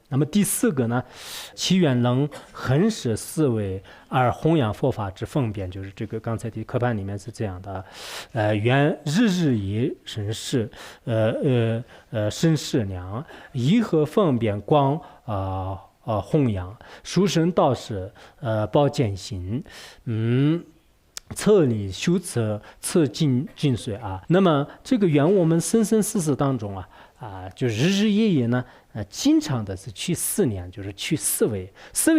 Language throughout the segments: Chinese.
那么第4个呢，其愿能恒使四维而弘扬佛法之方便，就是这个刚才的课本里面是这样的，愿日日以身世，身世良，以何方便光弘扬，殊胜道士报见行，策理修策尽遂啊。那么这个愿我们生生世世当中就日日夜夜呢，经常的是去思念，就是去思维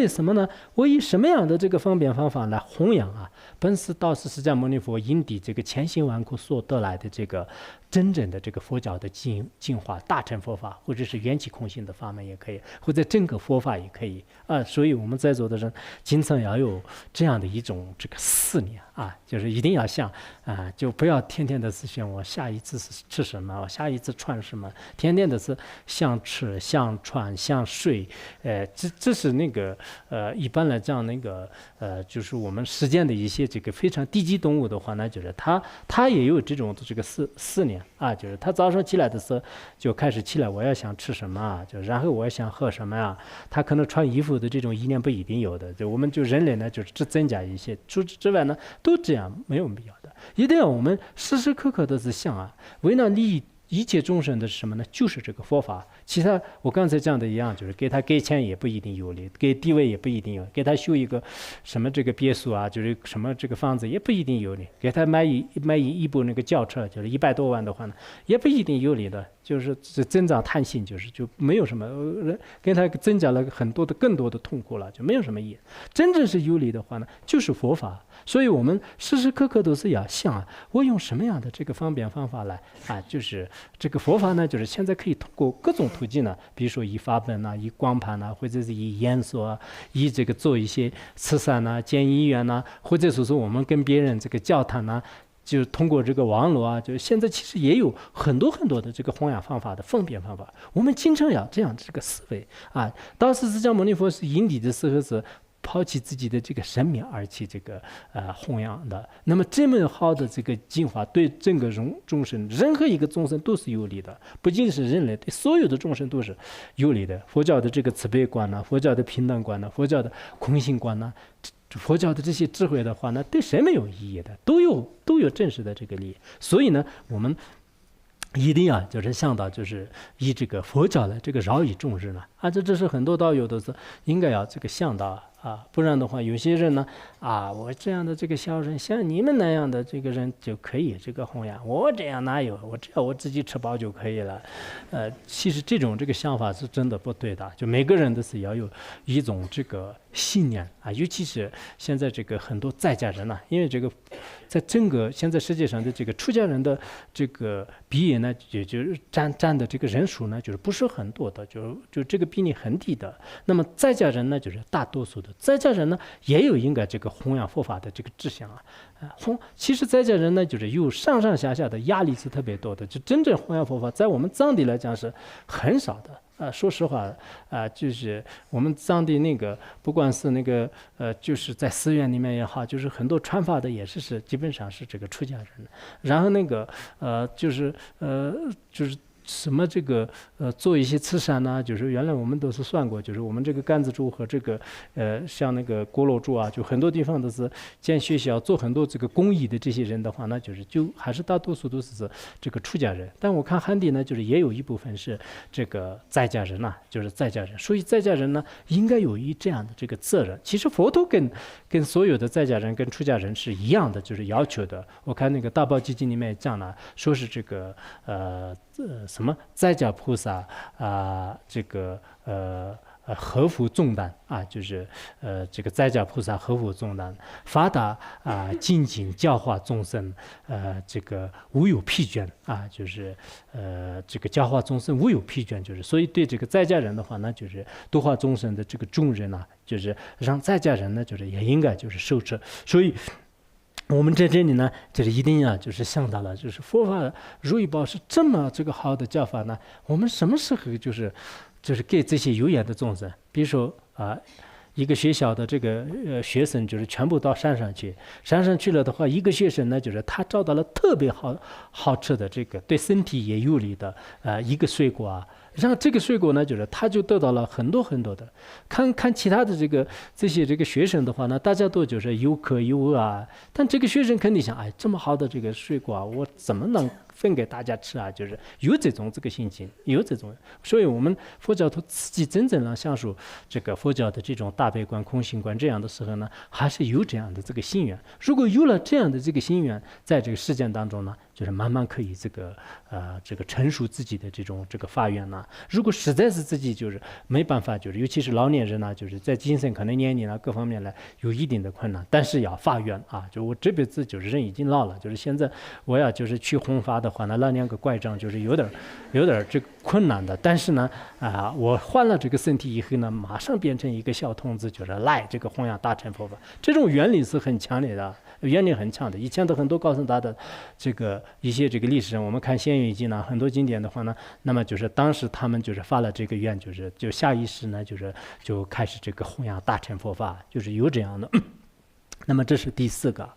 什么呢？我以什么样的这个方便方法来弘扬本师道士释迦牟尼佛因地这个千辛万苦所得来的这个真正的这个佛教的进化大乘佛法，或者是缘起空性的法门也可以，或者整个佛法也可以所以我们在座的人经常要有这样的一种这个思念就是一定要想就不要天天的思想我下一次是吃什么，我下一次穿什么，天天的是想吃想穿想睡，这是那个一般来讲那个就是我们实践的一些这个非常低级动物的话呢，就是它也有这种这个思念就是他早上起来的时候就开始起来，我要想吃什么就然后我要想喝什么他可能穿衣服的这种意念不一定有的，就我们就人类呢就是只增加一些，除此之外呢都这样没有必要的，一定要我们时时刻刻的是想为了利益一切众生的是什么呢？就是这个佛法。其他我刚才讲的一样，就是给钱也不一定有利，给地位也不一定有，给他修一个什么这个别墅就是什么这个房子也不一定有利，给他买一部那个轿车，就是100多万的话呢，也不一定有利的，就是增长贪心，就没有什么给他增加了更多的痛苦了，就没有什么意义。真正是有利的话呢，就是佛法。所以我们时时刻刻都是要想我用什么样的这个方便方法来就是这个佛法呢，就是现在可以通过各种途径呢，比如说以法本以光盘或者是以演说以这个做一些慈善建医院或者说我们跟别人这个交谈就通过这个网络就现在其实也有很多的这个弘扬方法的方便方法，我们经常要这样这个思维当时释迦牟尼佛是因地的时候是抛弃自己的这个生命而去这个弘扬的，那么这么好的这个进化对整个众生，任何一个众生都是有利的，不仅是人类，对所有的众生都是有利的。佛教的这个慈悲观佛教的平等观佛教的空性观佛教的这些智慧的话呢，对谁没有意义的，都有真实的这个利益。所以呢，我们一定就是想到就是以这个佛教的这个饶益众生这是很多道友都是应该要这个想到不然的话有些人呢我这样的这个小人像你们那样的这个人就可以这个弘扬，我这样哪有，我只要我自己吃饱就可以了其实这个想法是真的不对的，就每个人都是要有一种这个信念尤其是现在这个很多在家人因为这个在整个现在世界上的这个出家人的这个比例呢，也就是占的这个人数呢，就是不是很多的，就这个比例很低的。那么在家人呢，就是大多数的在家人呢，也有应该这个弘扬佛法的这个志向其实在家人呢，就是有上下的压力是特别多的，就真正弘扬佛法，在我们藏地来讲是很少的。说实话就是我们藏地那个不管是那个就是在寺院里面也好，就是很多传法的也是基本上是这个出家人，然后那个就是什么这个做一些慈善就是原来我们都是算过，就是我们这个甘孜州和这个像那个锅炉州就很多地方都是建学校做很多这个公益的这些人的话呢，就还是大多数都是这个出家人，但我看汉地呢，就是也有一部分是这个在家人就是在家人，所以在家人呢应该有这样的这个责任。其实佛陀跟所有的在家人跟出家人是一样的，就是要求的。我看那个大宝积经里面讲了，说是这个什么在家菩萨这个合乎重担就是这个在家菩萨合乎重担，发达精进教化众生这个无有疲倦就是这个教化众生无有疲倦，就是所以对这个在家人的话呢，就是度化众生的这个重任就是让在家人呢，就是也应该就是受持。所以我们在这里呢，就是一定要就是想到了，就是佛法如意宝是这么这个好的教法呢，我们什么时候就是给这些有缘的众生，比如说一个学校的这个学生就是全部到山上去，山上去了的话，一个学生呢就是他找到了特别好吃的这个对身体也有利的一个水果啊。然后这个水果呢，就是他就得到了很多很多的。看其他的这些学生的话呢，大家都就是有渴有饿啊，但这个学生肯定想，哎，这么好的这个水果啊，我怎么能分给大家吃啊？就是有这个心情，有这种，所以我们佛教徒自己真正能享受这个佛教的这种大悲观、空性观这样的时候呢，还是有这样的这个心愿。如果有了这样的这个心愿，在这个实践当中呢，就是慢慢可以这个成熟自己的这个发愿呢。如果实在是自己就是没办法，就是尤其是老年人呢，就是在精神可能年龄啊各方面呢有一定的困难，但是要发愿啊，就我这辈子就是人已经老了，就是现在我要就是去弘法的话呢，那2个拐杖就是有点这个困难的，但是呢我换了这个身体以后呢，马上变成一个小童子，就是来这个弘扬大乘佛法，这种原理是很强烈的。原理很强的，以前的很多高僧大的一些历史上，我们看《仙云记》呢，很多经典的话呢，那么就是当时他们就是发了这个愿，就下意识呢，就开始这个弘扬大乘佛法，就是有这样的。那么这是第4个。